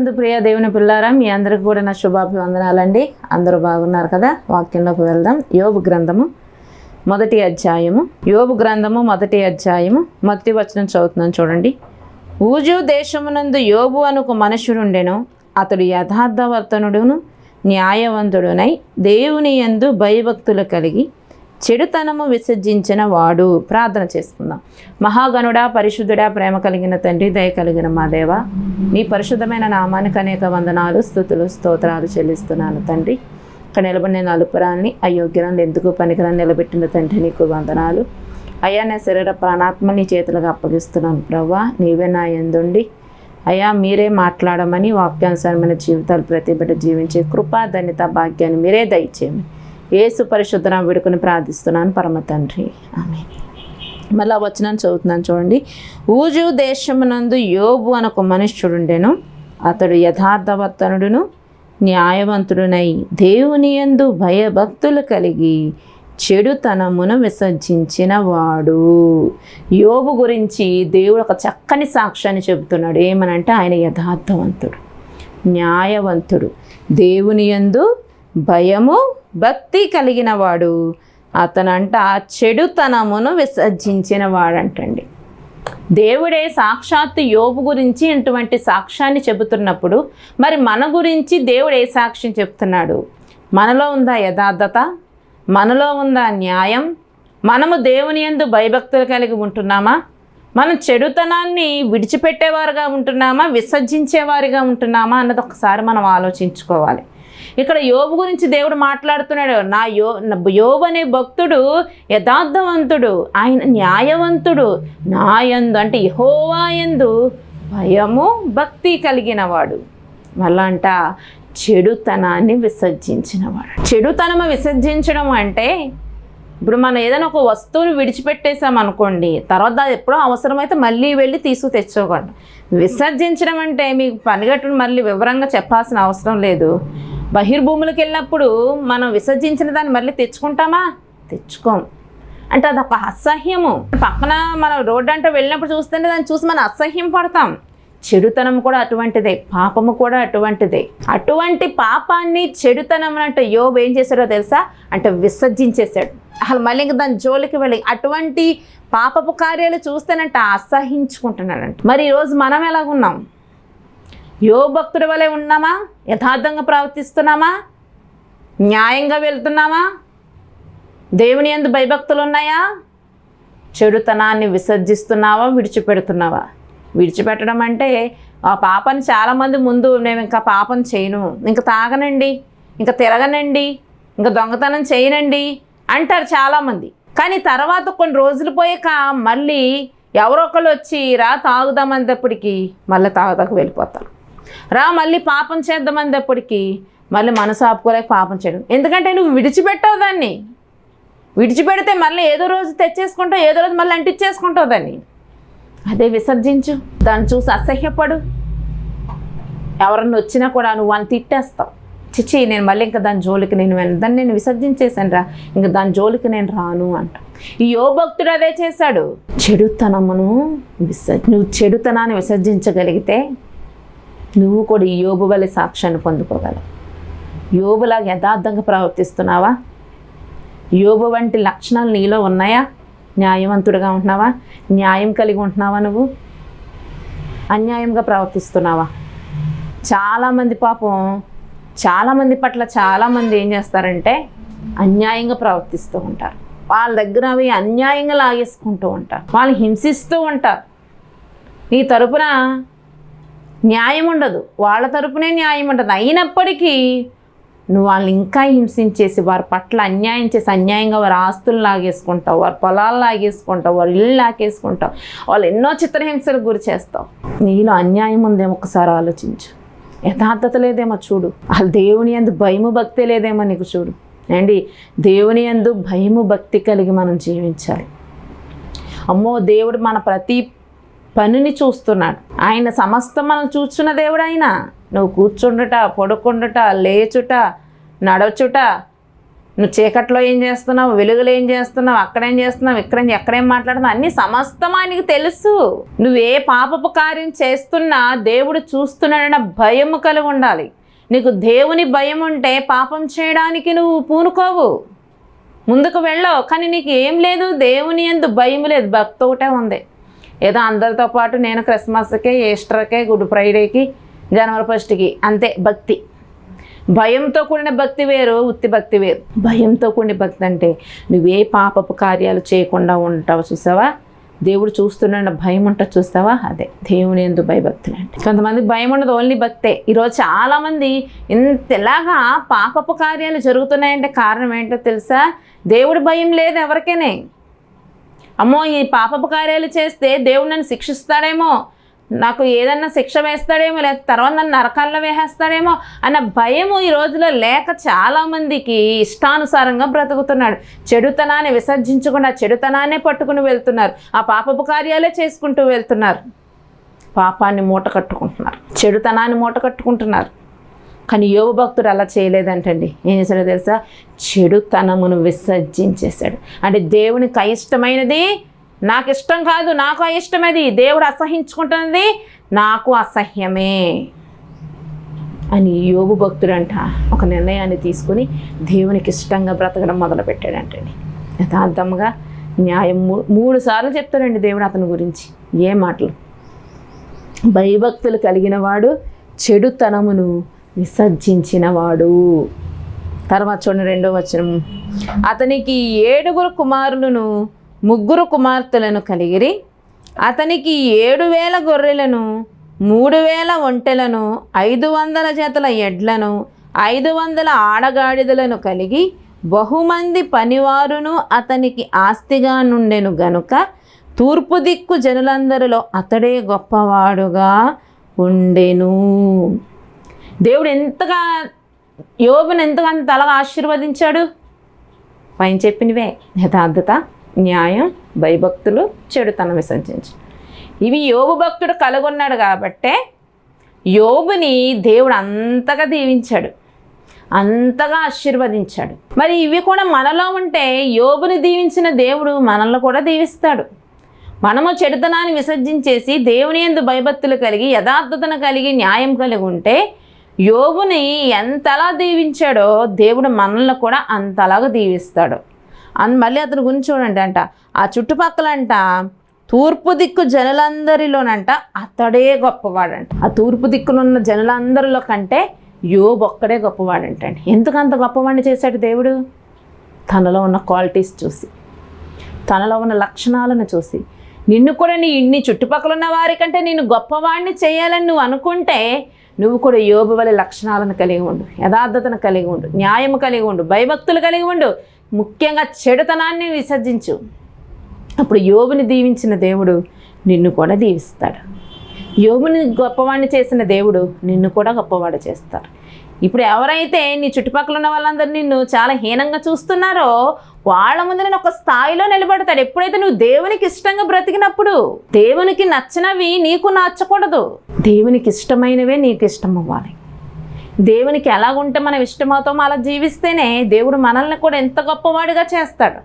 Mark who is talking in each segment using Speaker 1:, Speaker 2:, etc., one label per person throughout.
Speaker 1: క్రీస్తునందు ప్రియ దేవుని పిల్లారా, మీ అందరికి కూడా నా శుభాభివందనాలండి. అందరూ బాగున్నారు కదా? వాక్యంలోకి వెళ్దాం. యోబు గ్రంథము మొదటి అధ్యాయము. మొదటి వచనం చదువుతున్నాను చూడండి. ఊజు దేశమునందు యోబు అనుకు మనుషుడుండెను. అతడు యథార్థవర్తనుడును న్యాయవంతుడునై దేవుని యందు భయభక్తులు కలిగి చెడుతనము విసర్జించిన వాడు. ప్రార్థన చేసుకుందాం. మహాగణుడా, పరిశుద్ధుడా, ప్రేమ కలిగిన తండ్రి, దయ కలిగిన మా దేవ, నీ పరిశుద్ధమైన నామానికి అనేక వందనాలు, స్తుతులు, స్తోత్రాలు చెల్లిస్తున్నాను తండ్రి. ఇక్కడ నిలబడిన నలుపురాన్ని అయోగ్యాన్ని ఎందుకు పనికిరాన్ని నిలబెట్టిన తండ్రి నీకు వందనాలు. అయ్యా, నా శరీర ప్రాణాత్మ నీ చేతులకు అప్పగిస్తున్నాను ప్రభువా. నీవే నా యందుండి అయ్యా మీరే మాట్లాడమని, వాక్యానుసారమైన జీవితాలు ప్రతి బిడ్డ జీవించే కృపా ధన్యత భాగ్యాన్ని మీరే దయచేయమని యేసు పరిశుద్ధ వేడుకొని ప్రార్థిస్తున్నాను పరమ తండ్రి, ఆమేన్. మళ్ళా వచనాన్ని చదువుతున్నాను చూడండి. ఊజు దేశమునందు యోబు అనొక మనుష్యుడుండెను. అతడు యథార్థవర్తనుడును న్యాయవంతుడునై దేవుని యందు భయభక్తులు కలిగి చెడుతనమును విసర్జించిన వాడు. యోబు గురించి దేవుడు ఒక చక్కని సాక్ష్యాన్ని చెబుతున్నాడు. ఏమనంటే ఆయన యథార్థవంతుడు, న్యాయవంతుడు, దేవుని యందు భయము భక్తి కలిగిన వాడు. అతనంట చెడుతనమును విసర్జించిన వాడంటండి. దేవుడే సాక్షాత్తు యోబు గురించి ఇటువంటి సాక్ష్యాన్ని చెబుతున్నప్పుడు మరి మన గురించి దేవుడు ఏ సాక్ష్యం చెప్తున్నాడు? మనలో ఉందా యథార్థత? మనలో ఉందా న్యాయం? మనము దేవుని యందు భయభక్తులు కలిగి ఉంటున్నామా? మనం చెడుతనాన్ని విడిచిపెట్టేవారుగా ఉంటున్నామా, విసర్జించేవారిగా ఉంటున్నామా అన్నది ఒకసారి మనం ఆలోచించుకోవాలి. ఇక్కడ యోబు గురించి దేవుడు మాట్లాడుతున్నాడు. నా యోబు అనే భక్తుడు యథార్థవంతుడు, ఆయన న్యాయవంతుడు, నాయందు అంటే యెహోవా యందు భయము భక్తి కలిగిన వాడు. మళ్ళా అంట చెడుతనాన్ని విసర్జించినవాడు. చెడుతనము విసర్జించడం అంటే ఇప్పుడు మనం ఏదైనా ఒక వస్తువుని విడిచిపెట్టేసాం అనుకోండి, తర్వాత అది ఎప్పుడో అవసరమైతే మళ్ళీ వెళ్ళి తెచ్చుకోకండి. విసర్జించడం అంటే మీకు పనిగట్టును మళ్ళీ వివరంగా చెప్పాల్సిన అవసరం లేదు. బహిర్భూములకు వెళ్ళినప్పుడు మనం విసర్జించిన దాన్ని మళ్ళీ తెచ్చుకుంటామా? తెచ్చుకోం. అంటే అదొక అసహ్యము. పక్కన మనం రోడ్డు అంటే వెళ్ళినప్పుడు చూస్తుంటే దాన్ని చూసి మనం అసహ్యం పడతాం. చెడుతనం కూడా అటువంటిదే, పాపము కూడా అటువంటిదే. అటువంటి పాపాన్ని, చెడుతనం అంటే యోబు ఏం చేశాడో తెలుసా? అంటే విసర్జించేశాడు. అసలు మళ్ళీ ఇంకా దాని జోలికి వెళ్ళి అటువంటి పాపపు కార్యాలు చూస్తేనంట అసహించుకుంటున్నాడంట. మరి ఈరోజు మనం ఎలాగున్నాం? యోబు భక్తుడి వలె ఉన్నామా? యథార్థంగా ప్రవర్తిస్తున్నామా? న్యాయంగా వెళ్తున్నామా? దేవుని యందు భయభక్తులు ఉన్నాయా? చెడుతనాన్ని విసర్జిస్తున్నావా, విడిచిపెడుతున్నావా? విడిచిపెట్టడం అంటే ఆ పాపని చాలామంది ముందు నేను ఇంకా పాపం చేయను, ఇంకా తాగనండి, ఇంకా తిరగనండి, ఇంకా దొంగతనం చేయనండి అంటారు చాలామంది. కానీ తర్వాత కొన్ని రోజులు పోయాక మళ్ళీ ఎవరో ఒకళ్ళు వచ్చి రా తాగుదామనేటప్పటికీ మళ్ళీ తాగుదాకు వెళ్ళిపోతారు. మళ్ళీ పాపం చేద్దామనేటప్పటికీ మళ్ళీ మనసు ఆపుకోలేక పాపం చేయడం. ఎందుకంటే నువ్వు విడిచిపెట్టావు దాన్ని. విడిచిపెడితే మళ్ళీ ఏదో రోజు తెచ్చేసుకుంటావు, ఏదో రోజు మళ్ళీ అంటించేసుకుంటావు దాన్ని. అదే విసర్జించు. దాన్ని చూసి అసహ్యపడు. ఎవరన్నా వచ్చినా కూడా నువ్వు వాళ్ళని తిట్టేస్తావు. చిచ్చి నేను మళ్ళీ ఇంకా దాని జోలికి దాన్ని నేను విసర్జించేసాను రా, ఇంకా దాని జోలికి నేను రాను అంట. ఈ యోబు భక్తుడు అదే చేశాడు. చెడుతనమును నువ్వు చెడుతనాన్ని విసర్జించగలిగితే నువ్వు కూడా ఈ యోబు వలె సాక్ష్యాన్ని పొందుకోగలవు. యోబులాగా యథార్థంగా ప్రవర్తిస్తున్నావా? యోబు వంటి లక్షణాలు నీలో ఉన్నాయా? న్యాయవంతుడిగా ఉంటున్నావా? న్యాయం కలిగి ఉంటున్నావా? నువ్వు అన్యాయంగా ప్రవర్తిస్తున్నావా? చాలామంది పాపం చాలామంది పట్ల చాలామంది ఏం చేస్తారంటే అన్యాయంగా ప్రవర్తిస్తూ ఉంటారు. వాళ్ళ దగ్గర అవి అన్యాయంగా లాగేసుకుంటూ ఉంటారు. వాళ్ళని హింసిస్తూ ఉంటారు. నీ తరపున న్యాయం ఉండదు, వాళ్ళ తరపునే న్యాయం ఉండదు. అయినప్పటికీ నువ్వు వాళ్ళని ఇంకా హింసించేసి వారి పట్ల అన్యాయం చేసి అన్యాయంగా వారి ఆస్తులు లాగేసుకుంటావు, వారి పొలాలు లాగేసుకుంటావు, వారి ఇల్లు లాగేసుకుంటావు, వాళ్ళు ఎన్నో చిత్రహింసలకు గురి చేస్తావు. నీలో అన్యాయం ఉందేమో ఒకసారి ఆలోచించు. యథార్థత లేదేమో చూడు. అసలు దేవుని యందు భయము భక్తి లేదేమో నీకు చూడు. అండి, దేవుని యందు భయము భక్తి కలిగి మనం జీవించాలి. అమ్మో, దేవుడు మన ప్రతి పనిని చూస్తున్నాడు. ఆయన సమస్తం మనం చూస్తున్న దేవుడు ఆయన. నువ్వు కూర్చుండుట, పడుకుండుట, లేచుట, నడచుట, నువ్వు చీకట్లో ఏం చేస్తున్నావు, వెలుగులో ఏం చేస్తున్నావు, అక్కడేం చేస్తున్నావు, ఎక్కడేం మాట్లాడుతున్నావు, అన్నీ సమస్తం ఆయనకి తెలుసు. నువ్వే పాపపు కార్యం చేస్తున్నా దేవుడు చూస్తున్నాడన్న భయము కలిగి ఉండాలి. నీకు దేవుని భయం ఉంటే పాపం చేయడానికి నువ్వు పూనుకోవు, ముందుకు వెళ్ళవు. కానీ నీకు ఏం లేదు, దేవుని యందు భయం లేదు, భక్తి ఒకటే ఉంది. ఏదో అందరితో పాటు నేను క్రిస్మస్కి, ఈస్టర్కి, గుడ్ ఫ్రైడేకి, జనవరి 1కి అంతే భక్తి. భయంతో కూడిన భక్తి వేరు, ఉత్తి భక్తి వేరు. భయంతో కూడిన భక్తి అంటే నువ్వే పాపపు కార్యాలు చేయకుండా ఉంటావు చూసావా, దేవుడు చూస్తున్న భయం ఉంటుంది చూస్తావా, అదే దేవుని యందు భయభక్తులు అంటే. కొంతమందికి భయం ఉండదు, ఓన్లీ భక్తే. ఈరోజు చాలామంది ఇంతలాగా పాపపు కార్యాలు జరుగుతున్నాయంటే కారణం ఏంటో తెలుసా? దేవుడు భయం లేదు ఎవరికైనా. అమ్మో ఈ పాపపు కార్యాలు చేస్తే దేవుడు నన్ను శిక్షిస్తాడేమో, నాకు ఏదన్నా శిక్ష వేస్తాడేమో, లేక తర్వాత నన్ను నరకాల్లో వేసేస్తాడేమో అన్న భయము ఈ రోజులో లేక చాలామందికి ఇష్టానుసారంగా బ్రతుకుతున్నాడు. చెడుతనాన్ని విసర్జించకుండా చెడుతనాన్నే పట్టుకుని వెళ్తున్నారు, ఆ పాపపు కార్యాలే చేసుకుంటూ వెళ్తున్నారు, పాపాన్ని మూట కట్టుకుంటున్నారు, చెడుతనాన్ని మూట కట్టుకుంటున్నారు. కానీ యోబు భక్తుడు అలా చేయలేదంటండి. ఏం చేశాడో తెలుసా? చెడుతనమును విసర్జించేశాడు. అంటే దేవునికి అయిష్టమైనది నాకు ఇష్టం కాదు, నాకు అయిష్టమది, దేవుడు అసహించుకుంటున్నది నాకు అసహ్యమే అని యోబు భక్తుడంట ఒక నిర్ణయాన్ని తీసుకుని దేవునికి ఇష్టంగా బ్రతకడం మొదలుపెట్టాడంటండి. యథార్థంగా న్యాయం 3 సార్లు చెప్తాడండి దేవుడు అతని గురించి. ఏ మాటలు? భయభక్తులు కలిగిన వాడు, చెడుతనమును విసర్జించినవాడు. తర్వాత చూడండి 2వ వచనం. అతనికి 7 కుమారులను 3 కుమార్తెలను కలిగిరి. అతనికి 7,000 గొర్రెలను, 3,000 ఒంటెలను, 500 జతల ఎడ్లను, 500 ఆడగాడిదలను కలిగి బహుమంది పనివారును అతనికి ఆస్తిగా నుండెను గనుక తూర్పు దిక్కు జనులందరిలో అతడే గొప్పవాడుగా ఉండెను. దేవుడు ఎంతగా యోబుని ఎంతగా ఆశీర్వదించాడు? పైన చెప్పినవే: యథార్థత, న్యాయం, భయభక్తులు, చెడుతనం విసర్జించు. ఇవి యోబు భక్తుడు కలుగొన్నాడు కాబట్టే యోబుని దేవుడు అంతగా దీవించాడు, అంతగా ఆశీర్వదించాడు. మరి ఇవి కూడా మనలో ఉంటే యోబుని దీవించిన దేవుడు మనల్ని కూడా దీవిస్తాడు. మనము చెడుతనాన్ని విసర్జించేసి దేవుని యందు భయభక్తులు కలిగి యథార్థతను కలిగి న్యాయం కలిగి ఉంటే యోబుని ఎంతలా దీవించాడో దేవుడు మనల్ని కూడా అంతలాగా దీవిస్తాడు. మళ్ళీ అతని గురించి చూడండి అంట, ఆ చుట్టుపక్కలంట తూర్పు దిక్కు జనులందరిలోనంట అతడే గొప్పవాడంట. ఆ తూర్పు దిక్కునున్న జనులందరిలో కంటే యోబు ఒక్కడే గొప్పవాడంటండి. ఎందుకంత గొప్పవాడిని చేశాడు దేవుడు? తనలో ఉన్న క్వాలిటీస్ చూసి, తనలో ఉన్న లక్షణాలను చూసి. నిన్ను కూడా నీ చుట్టుపక్కల ఉన్న వారికంటే నేను గొప్పవాడిని చేయాలని నువ్వు అనుకుంటే నువ్వు కూడా యోబు వలె లక్షణాలను కలిగి ఉండు, యథార్థతను కలిగి ఉండు, న్యాయము కలిగి ఉండు, భయభక్తులు కలిగి ఉండు, ముఖ్యంగా చెడుతనాన్ని విసర్జించు. అప్పుడు యోబుని దీవించిన దేవుడు నిన్ను కూడా దీవిస్తాడు. యోబుని గొప్పవాడిని చేసిన దేవుడు నిన్ను కూడా గొప్పవాడు చేస్తాడు. ఇప్పుడు ఎవరైతే నీ చుట్టుపక్కల ఉన్న వాళ్ళందరూ నిన్ను చాలా హీనంగా చూస్తున్నారో వాళ్ళ ముందు నేను ఒక స్థాయిలో నిలబడతాడు. ఎప్పుడైతే నువ్వు దేవునికి ఇష్టంగా బ్రతికినప్పుడు. దేవునికి నచ్చినవి నీకు నచ్చకూడదు, దేవునికి ఇష్టమైనవే నీకు ఇష్టం అవ్వాలి. దేవునికి ఎలాగుంటే మనం ఇష్టమవుతామో అలా జీవిస్తేనే దేవుడు మనల్ని కూడా ఎంత గొప్పవాడిగా చేస్తాడు.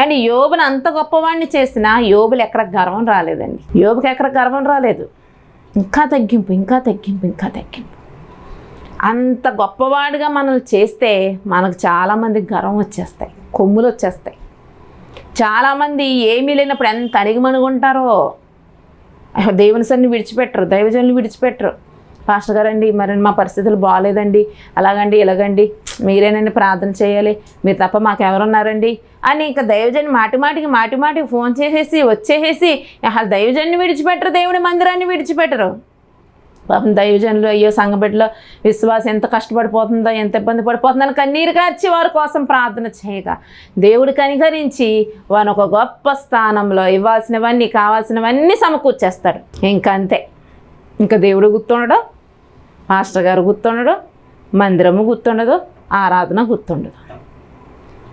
Speaker 1: అండ్ యోబుని అంత గొప్పవాడిని చేసినా యోబులు ఎక్కడ గర్వం రాలేదండి. యోబుకి ఎక్కడ గర్వం రాలేదు. ఇంకా తగ్గింపు, ఇంకా తగ్గింపు, ఇంకా తగ్గింపు. అంత గొప్పవాడిగా మనల్ని చేస్తే మనకు చాలామందికి గర్వం వచ్చేస్తాయి, కొమ్ములు వచ్చేస్తాయి. చాలామంది ఏమీ లేనప్పుడు ఎంత అణిగిమణుగుంటారో, దేవుని సన్ని విడిచిపెట్టరు, దైవజనులు విడిచిపెట్టరు. పాస్టర్ గారండి మరి మా పరిస్థితులు బాగాలేదండి, అలాగండి ఇలాగండి, మీరేనండి ప్రార్థన చేయాలి, మీరు తప్ప మాకెవరున్నారండి అని ఇంకా దైవజన్ని మాటిమాటికి ఫోన్ చేసేసి వచ్చేసేసి అసలు దైవజన్ని విడిచిపెట్టరు, దేవుడి మందిరాన్ని విడిచిపెట్టరు. పాపం దైవజనులు అయ్యో సంఘబిడ్డలో విశ్వాసం ఎంత కష్టపడిపోతుందో, ఎంత ఇబ్బంది పడిపోతుందని కన్నీరు కార్చి వారి కోసం ప్రార్థన చేయగా దేవుడు కనికరించి వారిని ఒక గొప్ప స్థానంలో ఇవ్వాల్సినవన్నీ కావాల్సినవన్నీ సమకూర్చేస్తాడు. ఇంకా అంతే. ఇంకా దేవుడు గుర్తుండడు, పాస్టర్ గారు గుర్తుండడు, మందిరము గుర్తుండదు, ఆరాధన గుర్తుండదు.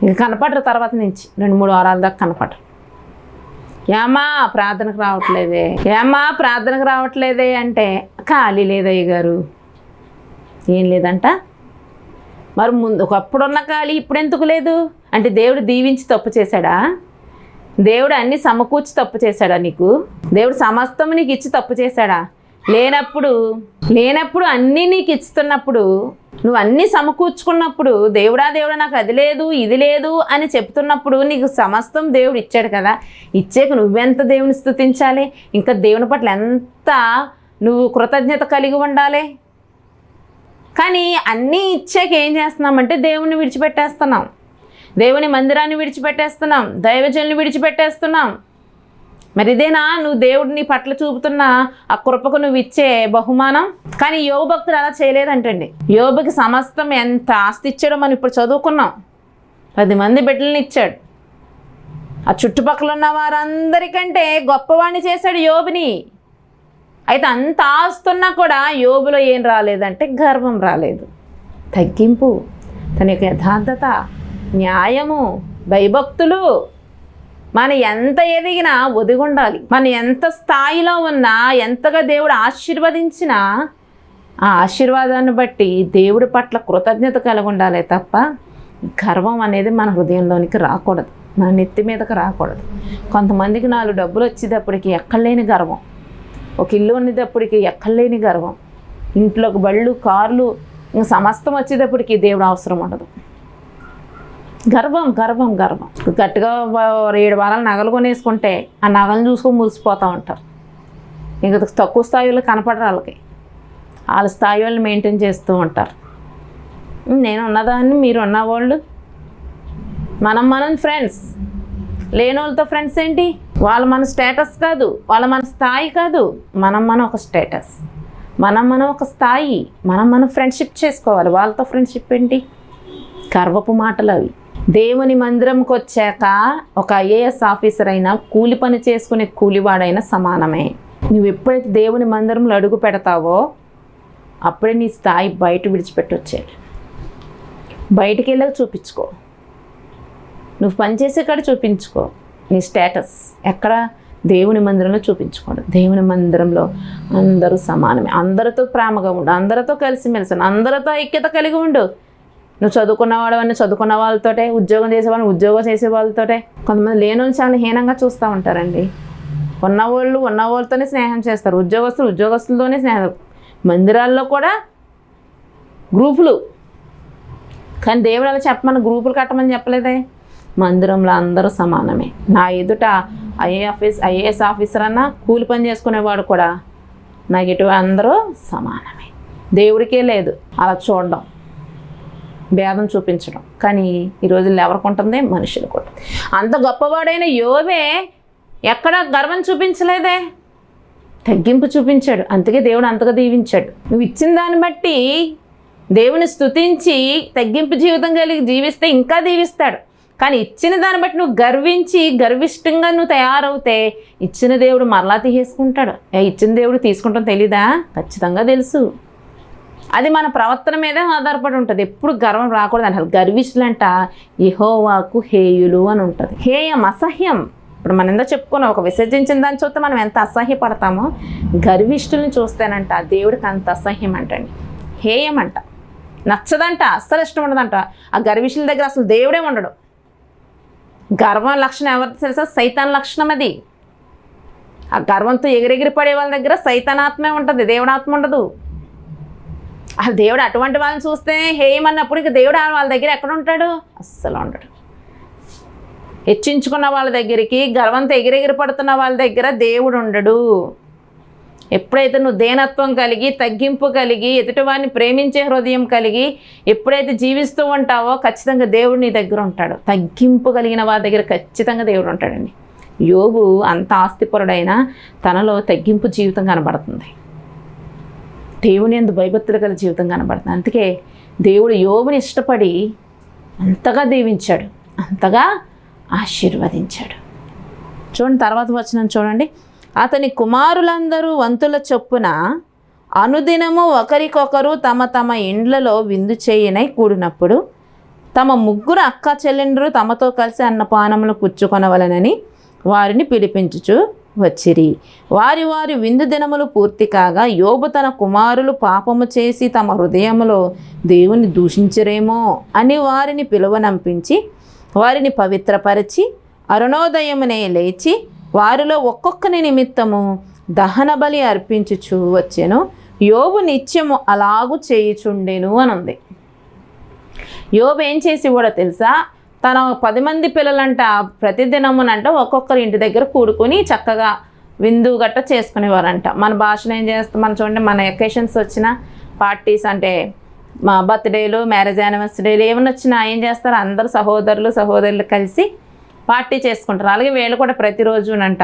Speaker 1: ఇంక కనపడరు. తర్వాత నుంచి 2-3 వారాల దాకా కనపడరు. ఏమ్మా ప్రార్థనకు రావట్లేదే, ఏమ్మా ప్రార్థనకు రావట్లేదే అంటే ఖాళీ లేదయ్య గారు. ఏం లేదంట, మరి ముందు ఒకప్పుడున్న ఖాళీ ఇప్పుడు ఎందుకు లేదు అంటే దేవుడు దీవించి తప్పు చేశాడా? దేవుడు అన్నీ సమకూర్చి తప్పు చేశాడా నీకు? దేవుడు సమస్తం నీకు ఇచ్చి తప్పు చేశాడా? లేనప్పుడు అన్నీ నీకు ఇస్తున్నప్పుడు, నువ్వు అన్నీ సమకూర్చుకున్నప్పుడు, దేవుడా నాకు అది లేదు ఇది లేదు అని చెప్తున్నప్పుడు నీకు సమస్తం దేవుడు ఇచ్చాడు కదా. ఇచ్చాక నువ్వెంత దేవుని స్తుతించాలి, ఇంకా దేవుని పట్ల ఎంత నువ్వు కృతజ్ఞత కలిగి ఉండాలి. కానీ అన్నీ ఇచ్చాక ఏం చేస్తున్నామంటే దేవుని విడిచిపెట్టేస్తున్నాం, దేవుని మందిరాన్ని విడిచిపెట్టేస్తున్నాం, దైవజనులు విడిచిపెట్టేస్తున్నాం. మరి ఇదేనా నువ్వు దేవుడిని పట్ల చూపుతున్న ఆ కృపకు నువ్వు ఇచ్చే బహుమానం? కానీ యోబు భక్తుడు అలా చేయలేదంటండి. యోబుకి సమస్తం ఎంత ఆస్తి ఇచ్చాడో మనం ఇప్పుడు చదువుకున్నాం. 10 మంది బిడ్డలను ఇచ్చాడు. ఆ చుట్టుపక్కల ఉన్న వారందరికంటే గొప్పవాడిని చేశాడు యోబుని. అయితే అంత ఆస్తున్నా కూడా యోబులో ఏం రాలేదంటే గర్వం రాలేదు, తగ్గింపు, తన యొక్క యథార్థత, న్యాయము, భయభక్తులు. మనం ఎంత ఎదిగినా ఒదిగుండాలి. మనం ఎంత స్థాయిలో ఉన్నా, ఎంతగా దేవుడు ఆశీర్వదించినా ఆ ఆశీర్వాదాన్ని బట్టి దేవుడి పట్ల కృతజ్ఞత కలిగి ఉండాలి తప్ప గర్వం అనేది మన హృదయంలోనికి రాకూడదు, మన నెత్తి మీదకి రాకూడదు. కొంతమందికి 4 డబ్బులు వచ్చేటప్పటికి ఎక్కడలేని గర్వం, ఒక ఇల్లు ఉండేటప్పటికి ఎక్కడలేని గర్వం, ఇంట్లోకి బళ్ళు కార్లు ఇంకా సమస్తం వచ్చేటప్పటికి దేవుడు అవసరం ఉండదు. గర్వం గర్వం గర్వం. గట్టిగా 7 వారాలు నగలు కొనేసుకుంటే ఆ నగలను చూసుకొని మురిసిపోతూ ఉంటారు. ఇంకా తక్కువ స్థాయిలో కనపడరు వాళ్ళకి, వాళ్ళ స్థాయి వాళ్ళు మెయింటైన్ చేస్తూ ఉంటారు. నేను ఉన్నదాన్ని, మీరు ఉన్నవాళ్ళు, మనం ఫ్రెండ్స్. లేని వాళ్ళతో ఫ్రెండ్స్ ఏంటి? వాళ్ళ మన స్టేటస్ కాదు, వాళ్ళ మన స్థాయి కాదు, మనం ఒక స్టేటస్, మనం ఒక స్థాయి, మనం ఫ్రెండ్షిప్ చేసుకోవాలి. వాళ్ళతో ఫ్రెండ్షిప్ ఏంటి? గర్వపు మాటలు అవి. దేవుని మందిరంకి వచ్చాక ఒక ఐఏఎస్ ఆఫీసర్ అయినా, కూలి పని చేసుకునే కూలివాడైనా సమానమే. నువ్వు ఎప్పుడైతే దేవుని మందిరంలో అడుగు పెడతావో అప్పుడే నీ స్థాయి బయట విడిచిపెట్టొచ్చేది. బయటికి వెళ్ళక చూపించుకో, నువ్వు పనిచేసే కాడ చూపించుకో నీ స్టేటస్. ఎక్కడ? దేవుని మందిరంలో చూపించుకోండి. దేవుని మందిరంలో అందరూ సమానమే. అందరితో ప్రేమగా ఉండు, అందరితో కలిసిమెలిసి ఉండు, అందరితో ఐక్యత కలిగి ఉండు. నువ్వు చదువుకున్నవాడవన్నీ చదువుకున్న వాళ్ళతోటే, ఉద్యోగం చేసేవాళ్ళని ఉద్యోగం చేసే వాళ్ళతోటే. కొంతమంది లేని వాళ్ళు చాలా హీనంగా చూస్తూ ఉంటారండి. ఉన్నవాళ్ళతోనే స్నేహం చేస్తారు, ఉద్యోగస్తులతోనే స్నేహం. మందిరాల్లో కూడా గ్రూపులు. కానీ దేవుడు అలా చెప్పమని గ్రూపులు కట్టమని చెప్పలేదే. మందిరంలో అందరూ సమానమే. నా ఎదుట ఐఏఎస్ ఆఫీసర్ అన్నా, కూలి పని చేసుకునేవాడు కూడా నాకు ఇటు అందరూ సమానమే. దేవుడికే లేదు అలా చూడడం, భేదం చూపించడం. కానీ ఈ రోజుల్లో ఎవరికి ఉంటుంది? మనుషులకు ఉంటుంది. అంత గొప్పవాడైన యోబే ఎక్కడ గర్వం చూపించలేదే, తగ్గింపు చూపించాడు. అందుకే దేవుడు అంతగా దీవించాడు. నువ్వు ఇచ్చిన దాన్ని బట్టి దేవుని స్తుతించి తగ్గింపు జీవితం కలిగి జీవిస్తే ఇంకా దీవిస్తాడు. కానీ ఇచ్చిన దాన్ని బట్టి నువ్వు గర్విష్టంగా నువ్వు తయారవుతే ఇచ్చిన దేవుడు మరలా తీసేసుకుంటాడు. ఇచ్చిన దేవుడు తీసుకుంటాం తెలీదా? ఖచ్చితంగా తెలుసు. అది మన ప్రవర్తన మీదే ఆధారపడి ఉంటుంది. ఎప్పుడు గర్వం రాకూడదు అంటారు. గర్విష్ఠులంట యెహోవాకు హేయులు అని ఉంటుంది. హేయం, అసహ్యం. ఇప్పుడు మనం ఎంత చెప్పుకున్నాం, ఒక విసర్జించిన దాన్ని చూస్తే మనం ఎంత అసహ్యపడతామో, గర్విష్ఠుల్ని చూస్తేనంట దేవుడికి అంత అసహ్యం అంటండి. హేయం అంట, నచ్చదంట, అస్సలు ఇష్టం ఉండదంట. ఆ గర్విష్ఠుల దగ్గర అసలు దేవుడే ఉండడు. గర్వం లక్షణం ఎవరికి తెలుసా? సైతాన్ లక్షణం అది. ఆ గర్వంతో ఎగిరెగిరి పడే వాళ్ళ దగ్గర సైతానాత్మే ఉంటుంది, దేవుడాత్మ ఉండదు. ఆ దేవుడు అటువంటి వాళ్ళని చూస్తే హేయమన్నప్పుడు ఇక దేవుడు వాళ్ళ దగ్గర ఎక్కడ ఉంటాడు? అస్సలు ఉండడు. హెచ్చించుకున్న వాళ్ళ దగ్గరికి, గర్వంతో ఎగిరెగిరి పడుతున్న వాళ్ళ దగ్గర దేవుడు ఉండడు. ఎప్పుడైతే నువ్వు దేనత్వం కలిగి, తగ్గింపు కలిగి, ఎదుటివాడిని ప్రేమించే హృదయం కలిగి ఎప్పుడైతే జీవిస్తూ ఉంటావో ఖచ్చితంగా దేవుడు నీ దగ్గర ఉంటాడు. తగ్గింపు కలిగిన వాళ్ళ దగ్గర ఖచ్చితంగా దేవుడు ఉంటాడండి. యోబు అంత ఆస్తిపరుడైనా తనలో తగ్గింపు జీవితం కనబడుతుంది. దేవుని యందు భయభక్తులు గల జీవితం కనబడుతుంది. అందుకే దేవుడు యోబుని ఇష్టపడి అంతగా దీవించాడు, అంతగా ఆశీర్వదించాడు. చూడండి తర్వాత వచనం చూడండి. అతని కుమారులందరూ వంతుల చొప్పున అనుదినము ఒకరికొకరు తమ తమ ఇండ్లలో విందు చేయనై కూడినప్పుడు తమ 3 అక్క చెల్లెండ్రు తమతో కలిసి అన్నపానములు పుచ్చుకొనవలనని వారిని పిలిపించుచు వచ్చిరి. వారి వారి విందు దినములు పూర్తి కాగా యోబు తన కుమారులు పాపము చేసి తమ హృదయములో దేవుని దూషించరేమో అని వారిని పిలువనంపించి వారిని పవిత్రపరిచి అరుణోదయమునే లేచి వారిలో ఒక్కొక్కని నిమిత్తము దహన బలి అర్పించుచూ వచ్చెను. యోబు నిత్యము అలాగు చేయుచుండెను అని ఉంది. యోబు ఏం చేసి కూడా తెలుసా, తన 10 మంది పిల్లలంట ప్రతిదినమునంట ఒక్కొక్కరి ఇంటి దగ్గర కూడుకొని చక్కగా విందు గట్ట చేసుకునేవారంట. మన భాషలో ఏం చేస్తాం, మనం చూడండి, మన ఎకేషన్స్ వచ్చిన పార్టీస్ అంటే మా బర్త్డేలు, మ్యారేజ్ యానివర్సరీలు ఏమైనా వచ్చినా ఏం చేస్తారు, అందరూ సహోదరులు కలిసి పార్టీ చేసుకుంటారు. అలాగే వీళ్ళు కూడా ప్రతిరోజునంట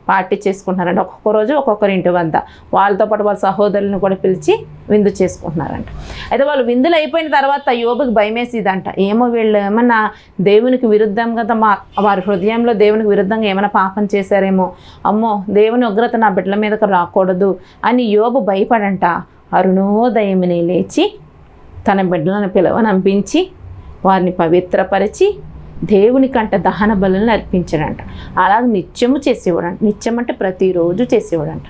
Speaker 1: పార్టీ చేసుకుంటున్నారంట. ఒక్కొక్క రోజు ఒక్కొక్కరి ఇంటి వద్ద వాళ్ళతో పాటు వాళ్ళ సహోదరులను కూడా పిలిచి విందు చేసుకుంటున్నారంట. అయితే వాళ్ళు విందులు అయిపోయిన తర్వాత యోబుకి భయమేసిదంట. ఏమో వీళ్ళు ఏమన్నా దేవునికి విరుద్ధం కదా, వారి హృదయంలో దేవునికి విరుద్ధంగా ఏమైనా పాపం చేశారేమో, అమ్మో దేవుని ఉగ్రత నా బిడ్డల మీదకు రాకూడదు అని యోబు భయపడంట. అరుణోదయమునే లేచి తన బిడ్డలను పిలువనంపించి వారిని పవిత్రపరిచి దేవుని కంట దహన బలులను అర్పించాడంట. అలాగే నిత్యము చేసేవాడంట. నిత్యం అంటే ప్రతిరోజు చేసేవాడంట.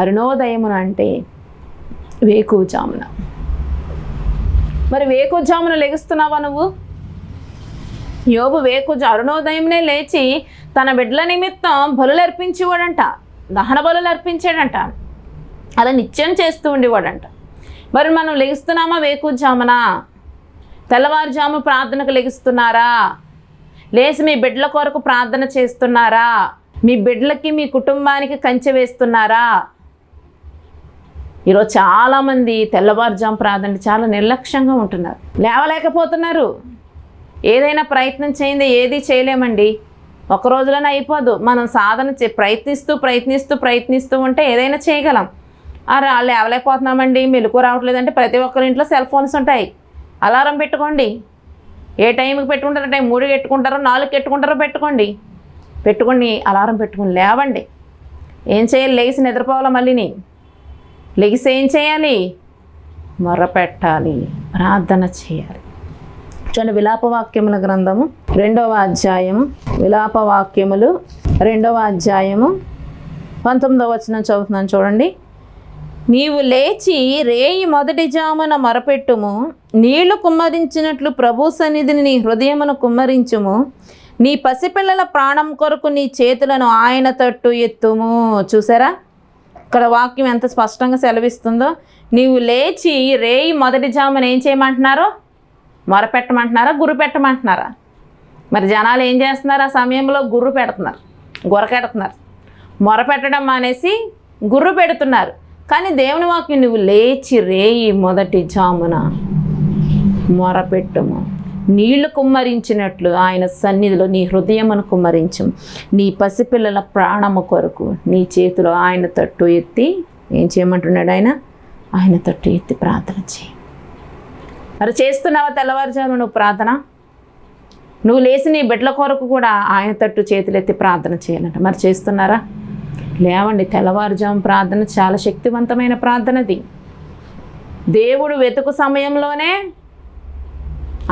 Speaker 1: అరుణోదయమున అంటే వేకువజామున. మరి వేకువజామున లెగుస్తున్నావా నువ్వు? యోబు అరుణోదయమునే లేచి తన బిడ్డల నిమిత్తం బలులు అర్పించేవాడంట, దహన బలులు అర్పించాడంట. అలా నిత్యం చేస్తూ ఉండేవాడంట. మరి మనం లెగుస్తున్నామా వేకువజామున? తెల్లవారుజాము ప్రార్థనకు లెగుస్తున్నారా? లేచి మీ బిడ్డల కొరకు ప్రార్థన చేస్తున్నారా? మీ బిడ్డలకి మీ కుటుంబానికి కంచె వేస్తున్నారా? ఈరోజు చాలామంది తెల్లవారుజాము ప్రార్థన చాలా నిర్లక్ష్యంగా ఉంటున్నారు, లేవలేకపోతున్నారు. ఏదైనా ప్రయత్నం చేయండి, ఏది చేయలేమండి. ఒక రోజులోనే అయిపోదు. మనం సాధన ప్రయత్నిస్తూ ఉంటే ఏదైనా చేయగలం. లేవలేకపోతున్నామండి, మెలకు రావట్లేదంటే ప్రతి ఒక్కరి ఇంట్లో సెల్ ఫోన్స్ ఉంటాయి. అలారం పెట్టుకోండి. ఏ టైంకి పెట్టుకుంటారో 3 పెట్టుకుంటారో 4 పెట్టుకుంటారో పెట్టుకోండి. అలారం పెట్టుకుని లేవండి. ఏం చేయాలి? లేచి నిద్రపోవాలా? మళ్ళీని లెగిసి ఏం చేయాలి? మొరపెట్టాలి, ప్రార్థన చేయాలి. చూడండి, విలాపవాక్యముల గ్రంథము 2వ అధ్యాయము, విలాపవాక్యములు 2వ అధ్యాయము 19వ వచనం చదువుతున్నాను చూడండి. నీవు లేచి రేయి మొదటి జామున మొరపెట్టుము, నీళ్లు కుమ్మరించినట్లు ప్రభు సన్నిధిని నీ హృదయమును కుమ్మరించుము, నీ పసిపిల్లల ప్రాణం కొరకు నీ చేతులను ఆయన తట్టు ఎత్తుము. చూసారా, ఇక్కడ వాక్యం ఎంత స్పష్టంగా సెలవిస్తుందో. నీవు లేచి రేయి మొదటి జామున ఏం చేయమంటున్నారో? మొరపెట్టమంటున్నారా, గుర్రు పెట్టమంటున్నారా? మరి జనాలు ఏం చేస్తున్నారు? ఆ సమయంలో గుర్రు పెడుతున్నారు, గొరకెడుతున్నారు. మొరపెట్టడం మానేసి గుర్రు పెడుతున్నారు. కానీ దేవుని వాక్యం, నువ్వు లేచి రేయి మొదటి జామున మొరపెట్టుము, నీళ్లు కుమ్మరించినట్లు ఆయన సన్నిధిలో నీ హృదయమును కుమ్మరించు, నీ పసిపిల్లల ప్రాణము కొరకు నీ చేతిలో ఆయన తట్టు ఎత్తి ఏం చేయమంటున్నాడు? ఆయన తట్టు ఎత్తి ప్రార్థన చేయి. మరి చేస్తున్నావా తెల్లవారుజాము నువ్వు ప్రార్థన? నువ్వు లేచి నీ బిడ్డల కొరకు కూడా ఆయన తట్టు చేతులెత్తి ప్రార్థన చేయాలంట. మరి చేస్తున్నారా? లేవండి. తెల్లవారుజాము ప్రార్థన చాలా శక్తివంతమైన ప్రార్థనది. దేవుడు వెతుకు సమయంలోనే,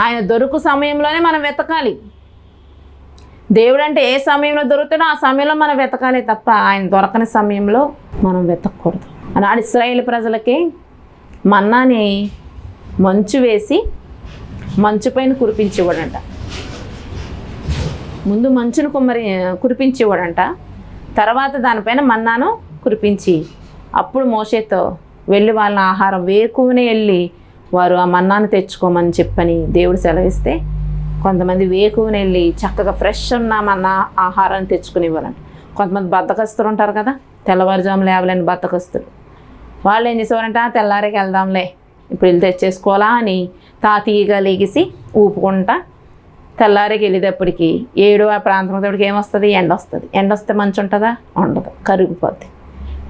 Speaker 1: ఆయన దొరుకు సమయంలోనే మనం వెతకాలి. దేవుడు అంటే ఏ సమయంలో దొరుకుతాడో ఆ సమయంలో మనం వెతకాలి తప్ప ఆయన దొరకని సమయంలో మనం వెతకూడదు. ఆనాడు ఇశ్రాయేలు ప్రజలకి మన్నాని మంచు వేసి మంచు పైన కురిపించేవాడంట. ముందు మంచును కురిపించేవాడంట, తర్వాత దానిపైన మన్నాను కురిపించి అప్పుడు మోషేతో వెళ్ళి వాళ్ళ ఆహారం వేకువనే వెళ్ళి వారు ఆ మన్నాను తెచ్చుకోమని చెప్పని దేవుడు సెలవిస్తే కొంతమంది వేకువని వెళ్ళి చక్కగా ఫ్రెష్ ఉన్న మన్నా ఆహారాన్ని తెచ్చుకునేవారంట. కొంతమంది బద్దకస్తులు ఉంటారు కదా, తెల్లవారుజాము లేవలేని బద్దకస్తులు. వాళ్ళు ఏం చేసేవారంట, తెల్లారికి వెళ్దాంలే, ఇప్పుడు వెళ్ళి తెచ్చేసుకోవాలా అని తాతీగా లెగిసి ఊపుకుంటా తెల్లారికి వెళ్ళేటప్పటికి 7 ఆ ప్రాంతంకి ఏమొస్తుంది? ఎండ వస్తుంది. ఎండ వస్తే మంచు ఉంటుందా? ఉండదు, కరిగిపోద్ది.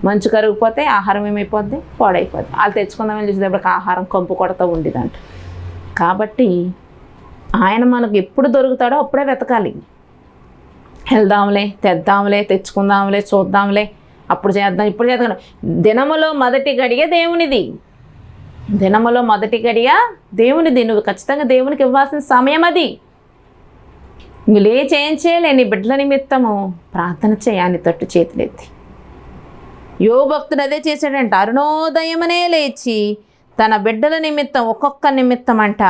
Speaker 1: మంచు కరిగిపోతే ఆహారం ఏమైపోద్ది? పాడైపోద్ది. వాళ్ళు తెచ్చుకుందామని చూసేటప్పటికి ఆహారం కంపు కొడతా ఉండేదంట. కాబట్టి ఆయన మనకు ఎప్పుడు దొరుకుతాడో అప్పుడే వెతకాలి. వెళ్దాంలే, తెద్దాంలే, తెచ్చుకుందాంలే, చూద్దాంలే, అప్పుడు చేద్దాం, ఇప్పుడు చేద్దాం. దినములో మొదటి గడియ దేవునిది. దినములో మొదటి గడియ దేవునిది. నువ్వు ఖచ్చితంగా దేవునికి ఇవ్వాల్సిన సమయం అది. ఇంక లేచి ఏం చేయలే, నీ బిడ్డల నిమిత్తము ప్రార్థన చేయాలి తట్టు చేతులెత్తి. యోబు భక్తుడు అదే చేశాడంట. అరుణోదయమనే లేచి తన బిడ్డల నిమిత్తం ఒక్కొక్క నిమిత్తం అంట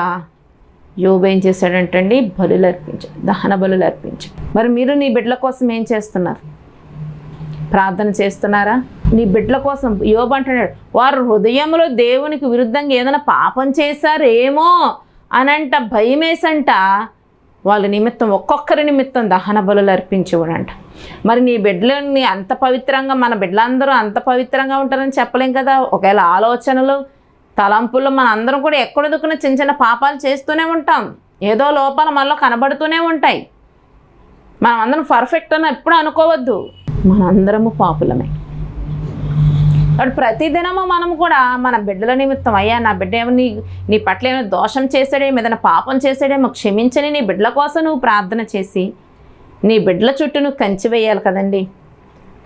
Speaker 1: యోబు ఏం చేశాడంటండి, బలులు అర్పించాడు, దహన బలులు అర్పించాడు. మరి మీరు నీ బిడ్డల కోసం ఏం చేస్తున్నారు? ప్రార్థన చేస్తున్నారా? నీ బిడ్డల కోసం యోబు అంటున్నాడు, వారు హృదయంలో దేవునికి విరుద్ధంగా ఏదైనా పాపం చేశారేమో అనంట భయమేసంట వాళ్ళ నిమిత్తం ఒక్కొక్కరి నిమిత్తం దహన బలులు అర్పించేవాడంట. మరి నీ బిడ్డలని అంత పవిత్రంగా, మన బిడ్డలందరూ అంత పవిత్రంగా ఉంటారని చెప్పలేం కదా. ఒకవేళ ఆలోచనలు తలంపులు మన అందరం కూడా ఎక్కడ దుక్కున చిన్న చిన్న పాపాలు చేస్తూనే ఉంటాం. ఏదో లోపాలు మనలో కనబడుతూనే ఉంటాయి. మనం అందరం పర్ఫెక్ట్ అని ఎప్పుడు అనుకోవద్దు. మనందరము పాపులమే. అప్పుడు ప్రతిదినము మనం కూడా మన బిడ్డల నిమిత్తం, అయ్యా నా బిడ్డ ఏమో నీ పట్ల ఏమైనా దోషం చేసాడేమో, ఏదైనా పాపం చేసాడేమో క్షమించని నీ బిడ్డల కోసం నువ్వు ప్రార్థన చేసి నీ బిడ్డల చుట్టూ నువ్వు కంచి వేయాలి కదండి.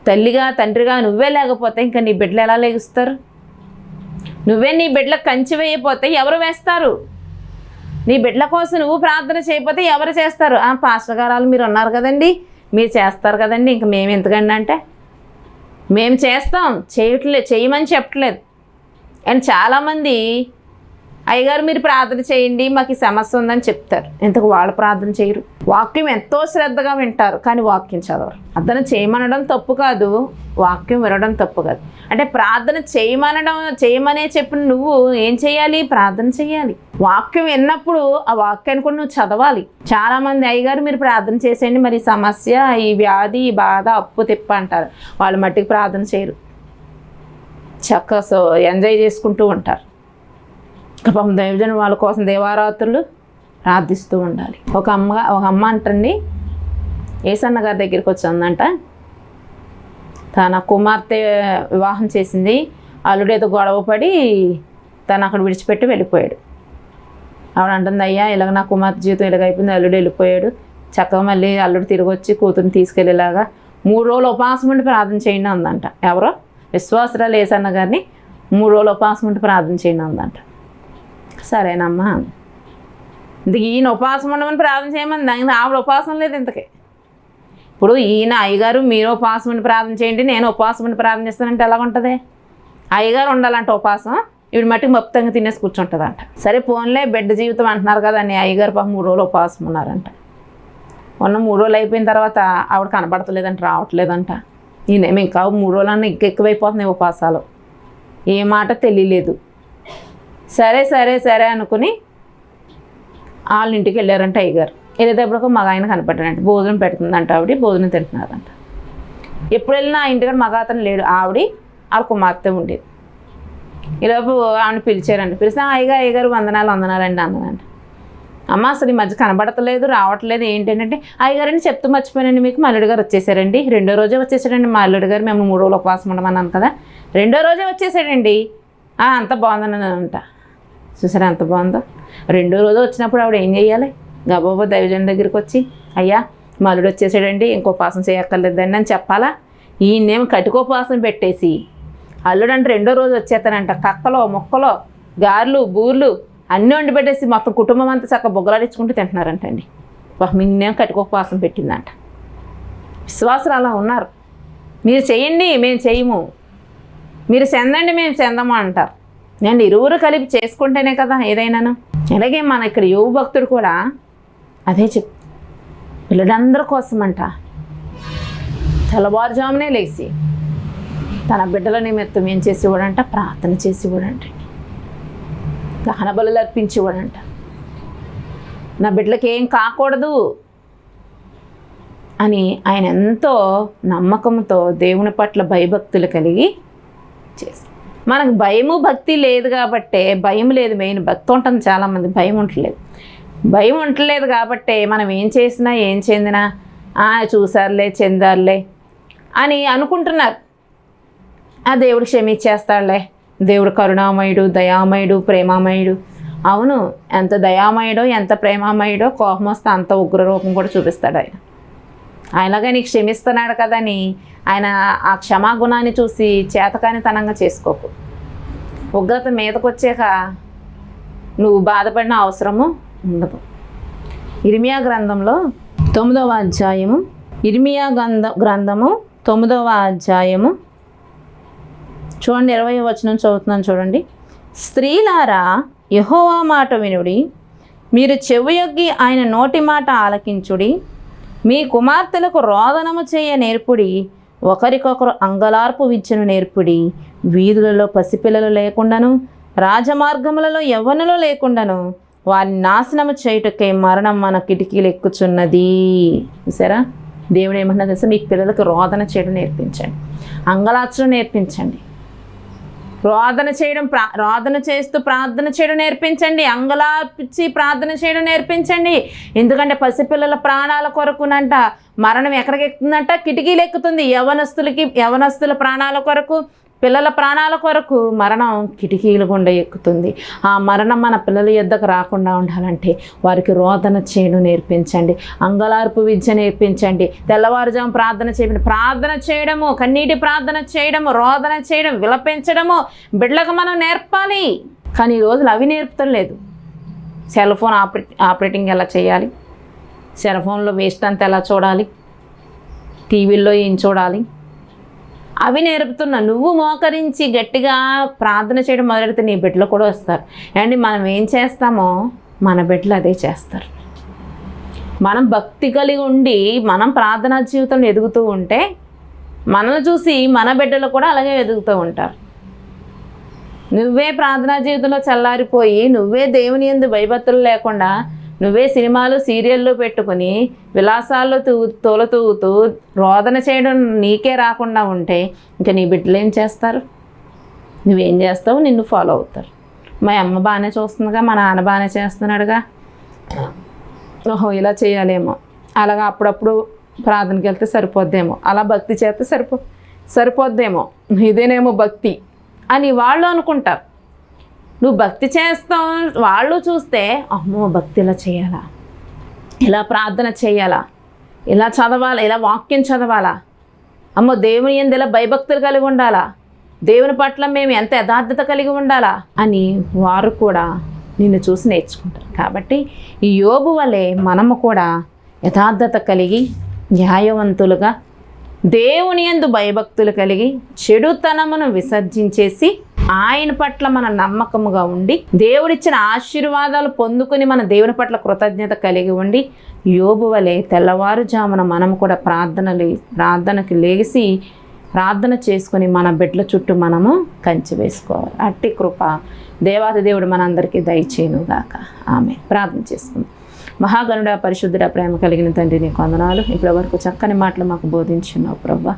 Speaker 1: తల్లిగా తండ్రిగా నువ్వే లేకపోతే ఇంకా నీ బిడ్డలు ఎలా లేగుస్తారు? నువ్వే నీ బిడ్డలకు కంచి వేయకపోతే ఎవరు వేస్తారు? నీ బిడ్డల కోసం నువ్వు ప్రార్థన చేయకపోతే ఎవరు చేస్తారు? పాస్టర్ గారు మీరు ఉన్నారు కదండి, మీరు చేస్తారు కదండి, ఇంక మేము ఎందుకండి అంటే మేము చేస్తాం, చేయమని చెప్పట్లేదు. అండ్ చాలామంది అయ్యగారు మీరు ప్రార్థన చేయండి మాకు ఈ సమస్య ఉందని చెప్తారు. ఇంతకు వాళ్ళు ప్రార్థన చేయరు. వాక్యం ఎంతో శ్రద్ధగా వింటారు కానీ వాక్యం చదవరు. ప్రార్థన చేయమనడం తప్పు కాదు, వాక్యం వినడం తప్పు కాదు. అంటే ప్రార్థన చేయమనే చెప్పిన నువ్వు ఏం చేయాలి? ప్రార్థన చేయాలి. వాక్యం విన్నప్పుడు ఆ వాక్యాన్ని కూడా నువ్వు చదవాలి. చాలామంది అయ్యగారు మీరు ప్రార్థన చేసేయండి మరి ఈ సమస్య, ఈ వ్యాధి, ఈ బాధ, అప్పు తిప్ప అంటారు. వాళ్ళు మట్టికి ప్రార్థన చేయరు, చక్కగా ఎంజాయ్ చేసుకుంటూ ఉంటారు. పాపం దైవజనం వాళ్ళ కోసం దేవారాత్రులు ప్రార్థిస్తూ ఉండాలి. ఒక అమ్మ అంటండి ఏసన్న గారి దగ్గరికి వచ్చిందంట. తన కుమార్తె వివాహం చేసింది. అల్లుడు ఏదో గొడవ పడి తను అక్కడ విడిచిపెట్టి వెళ్ళిపోయాడు. ఆవిడ అంటుంది, అయ్యా ఇలాగ నా కుమార్తె జీవితం ఇలాగైపోయింది, అల్లుడు వెళ్ళిపోయాడు, చక్కగా మళ్ళీ అల్లుడు తిరిగి వచ్చి కూతురుని తీసుకెళ్ళేలాగా 3 రోజులు ఉపవాసం ఉండి ప్రార్థన చేయండి అందంట. ఎవరో విశ్వాసరాలు ఏసన్న గారిని 3 రోజులు ఉపవాసం ఉండి ప్రార్థన చేయండి అందంట. సరేనమ్మా, ఇంతకు ఈయన ఉపవాసం ఉండమని ప్రార్థన చేయమని దాని ఆవిడ ఉపవాసం లేదు ఇంతకే. ఇప్పుడు ఈయన అయ్యగారు మీరు ఉపవాసం ఉండి ప్రార్థన చేయండి, నేను ఉపవాసం ఉండి ప్రార్థన చేస్తానంటే ఎలా ఉంటుంది? అయ్యగారు ఉండాలంట ఉపవాసం, ఇవి మట్టికి మొత్తంగా తినేసి కూర్చుంటుందంట. సరే ఫోన్లే బిడ్డ జీవితం అంటున్నారు కదా అని అయ్యగారు పాపం 3 రోజులు ఉపవాసం ఉన్నారంట. 3 రోజులు అయిపోయిన తర్వాత ఆవిడ కనబడతలేదంట, రావట్లేదంట. ఈయనేమి ఇంకా 3 రోజులన్నా ఎక్కువైపోతున్నాయి ఉపవాసాలు, ఏ మాట తెలియలేదు. సరే సరే సరే అనుకుని వాళ్ళ ఇంటికి వెళ్ళారంట అయ్యగారు. వెళ్ళేటప్పుడు మగ ఆయన కనపడ్డాడంట. భోజనం పెడుతుందంట ఆవిడ, భోజనం తింటున్నారంట. ఎప్పుడు వెళ్ళినా ఆ ఇంటికాడ మగ అతను లేడు, ఆవిడ వాళ్ళ కుమార్తె ఉండేది. ఈలోపు ఆవిడని పిలిచారంట. పిలిస్తే అయ్యగారు వందనాలు అండి అన్నదంట. అమ్మ అసలు ఈ మధ్య కనబడతలేదు, రావట్లేదు ఏంటంటే, అయ్యగారండి చెప్తూ మర్చిపోయానండి మీకు, మా అల్లుడు గారు వచ్చేసారండి, 2వ రోజే వచ్చేసాడండి మా అల్లుడు గారు, మేము 3 రోజులు ఉపవాసం ఉండమన్నాను కదా, 2వ రోజే వచ్చేసాడండి, అంత బాగుందని అంట. చూసారా ఎంత బాగుందో. 2వ రోజు వచ్చినప్పుడు ఆవిడ ఏం చేయాలి? గబాబా దైవజన్ దగ్గరికి వచ్చి, అయ్యా మా అల్లుడు వచ్చేసాడండి, ఇంకో ఉపవాసం చేయక్కర్లేదండి అని చెప్పాలా? ఈయనేమో కటికోపవాసం పెట్టేసి అల్లుడు అంటే 2వ రోజు వచ్చేస్తానంట. కక్కలో మొక్కలో గారెలు బూర్లు అన్నీ వండి పెట్టేసి మొత్తం కుటుంబం అంతా చక్కగా బొగ్గలాడించుకుంటూ తింటున్నారంటండి. నిన్నేమో కటికోపవాసం పెట్టిందంట. విశ్వాసాలు అలా ఉన్నారు. మీరు చెయ్యండి మేము చేయము, మీరు చెందండి మేము చెందము అంటారు. నేను ఇరువురు కలిపి చేసుకుంటేనే కదా ఏదైనాను. అలాగే మన ఇక్కడ యోబు భక్తుడు కూడా అదే పిల్లలందరి కోసం అంట తెల్లవారుజామునే లేచి తన బిడ్డల నిమిత్తం ఏం చేసేవాడంట? ప్రార్థన చేసేవాడంట, దహన బలులు అర్పించేవాడంట. నా బిడ్డలకి ఏం కాకూడదు అని ఆయన ఎంతో నమ్మకంతో దేవుని పట్ల భయభక్తులు కలిగి చేసి, మనకు భయము భక్తి లేదు కాబట్టే, భయం లేదు, మెయిన్ భక్తి ఉంటుంది, చాలామంది భయం ఉండలేదు. భయం ఉండలేదు కాబట్టే మనం ఏం చేసినా ఏం చెందినా చూసారులే చెందారులే అని అనుకుంటున్నారు. ఆ దేవుడు క్షమించేస్తాడులే, దేవుడు కరుణామయుడు, దయామయుడు, ప్రేమామయుడు. అవును, ఎంత దయామయుడో ఎంత ప్రేమామయుడో, కోపం వస్తే అంత ఉగ్రరూపం కూడా చూపిస్తాడు ఆయన. ఆయనగా నీకు క్షమిస్తున్నాడు కదని ఆయన ఆ క్షమాగుణాన్ని చూసి చేతకానితనంగా చేసుకోకు. ఉగ్రత మీదకు వచ్చాక నువ్వు బాధపడిన అవసరము ఉండదు. ఇర్మియా గ్రంథంలో 9వ అధ్యాయము ఇర్మియా గ్రంథము 9వ అధ్యాయము చూడండి, 20వ వచనం చదువుతున్నాను చూడండి. స్త్రీలారా, యెహోవా మాట వినుడి, మీరు చెవియొగ్గి ఆయన నోటి మాట ఆలకించుడి. మీ కుమార్తెలకు రోదనము చేయ నేర్పుడి, ఒకరికొకరు అంగలార్పు విద్యను నేర్పుడి. వీధులలో పసిపిల్లలు లేకుండాను, రాజమార్గములలో యవ్వనులు లేకుండాను వారిని నాశనము చేయుటకే మరణం మన కిటికీలు ఎక్కుచున్నది. చూసారా, దేవుడు ఏమన్నా తెలుసా? మీకు పిల్లలకు రోదన చేయడం నేర్పించండి, అంగలార్చడం నేర్పించండి, రోదన చేస్తూ ప్రార్థన చేయడం నేర్పించండి, అంగలార్చి ప్రార్థన చేయడం నేర్పించండి. ఎందుకంటే పసిపిల్లల ప్రాణాల కొరకునంట మరణం ఎక్కడికి ఎక్కుతుందంట? కిటికీలు ఎక్కుతుంది. యవనస్తుల ప్రాణాల కొరకు, పిల్లల ప్రాణాల కొరకు మరణం కిటికీలు గుండా ఎక్కుతుంది. ఆ మరణం మన పిల్లల యొద్దకు రాకుండా ఉండాలంటే వారికి రోదన చేయడం నేర్పించండి, అంగలార్పు విద్య నేర్పించండి, తెల్లవారుజాము ప్రార్థన చేయడము, కన్నీటి ప్రార్థన చేయడము, రోదన చేయడం, విలపించడము బిడ్డలకు మనం నేర్పాలి. కానీ ఈ రోజులు అవి నేర్పుతం లేదు. సెల్ ఫోన్ ఆపరేటింగ్ ఎలా చేయాలి, సెల్ ఫోన్లో వేస్ట్ అంతా ఎలా చూడాలి, టీవీల్లో ఏం చూడాలి, అవి నేర్పుతున్నా. నువ్వు మోకరించి గట్టిగా ప్రార్థన చేయడం మొదలెడితే నీ బిడ్డలు కూడా వస్తారు. అండ్ మనం ఏం చేస్తామో మన బిడ్డలు అదే చేస్తారు. మనం భక్తి కలిగి ఉండి మనం ప్రార్థనా జీవితంలో ఎదుగుతూ ఉంటే మనల్ని చూసి మన బిడ్డలు కూడా అలాగే ఎదుగుతూ ఉంటారు. నువ్వే ప్రార్థనా జీవితంలో చల్లారిపోయి, నువ్వే దేవుని యందు భయభక్తులు లేకుండా, నువ్వే సినిమాలు సీరియళ్ళు పెట్టుకుని విలాసాల్లో తోలుతూగుతూ రోదన చేయడం నీకే రాకుండా ఉంటే ఇంకా నీ బిడ్డలు ఏం చేస్తారు? నువ్వేం చేస్తావు? నిన్ను ఫాలో అవుతారు. మా అమ్మ బాగానే చూస్తుందిగా, మా నాన్న బాగానే చేస్తున్నాడుగా, ఓహో ఇలా చేయాలేమో, అలాగా అప్పుడప్పుడు ప్రార్థనకి వెళ్తే సరిపోద్దేమో, అలా భక్తి చేస్తే సరిపోద్దేమో, ఇదేనేమో భక్తి అని వాళ్ళు అనుకుంటారు. నువ్వు భక్తి చేస్తావు, వాళ్ళు చూస్తే అమ్మో భక్తి ఇలా చేయాలా, ఇలా ప్రార్థన చేయాలా, ఇలా చదవాలా, ఇలా వాక్యం చదవాలా, అమ్మో దేవుని యందు ఇలా భయభక్తులు కలిగి ఉండాలా, దేవుని పట్ల మేము ఎంత యథార్థత కలిగి ఉండాలా అని వారు కూడా నిన్ను చూసి నేర్చుకుంటారు. కాబట్టి ఈ యోబు వలె మనము కూడా యథార్థత కలిగి, న్యాయవంతులుగా, దేవుని యందు భయభక్తులు కలిగి, చెడుతనమును విసర్జించేసి ఆయన పట్ల మన నమ్మకముగా ఉండి, దేవుడిచ్చిన ఆశీర్వాదాలు పొందుకుని మన దేవుని పట్ల కృతజ్ఞత కలిగి ఉండి, యోబు వలె తెల్లవారుజామున మనం కూడా ప్రార్థనకి లేచి ప్రార్థన చేసుకుని మన బిడ్డల చుట్టూ మనము కంచి వేసుకోవాలి. అట్టి కృప దేవాది దేవుడు మనందరికీ దయచేయునుగాక. ఆమె ప్రార్థన చేసుకుందాం. మహాగణుడా, పరిశుద్ధుడా, ప్రేమ కలిగిన తండ్రి, నీకు వందనాలు. ఇప్పటి వరకు చక్కని మాటలు మాకు బోధించున్నావు ప్రభువా.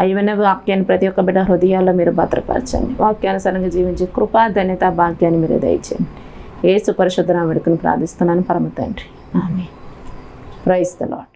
Speaker 1: అయ్యవన్న వాక్యాన్ని ప్రతి ఒక్క బిడ్డ హృదయాల్లో మీరు భద్రపరచండి. వాక్యానుసారంగా జీవించే కృపా, ధన్యత, భాగ్యాన్ని మీరు దయచేయండి. యేసు పరిశుద్ధ నామమున ప్రార్థిస్తున్నాను పరమ తండ్రి. ఆమేన్. Praise the lord.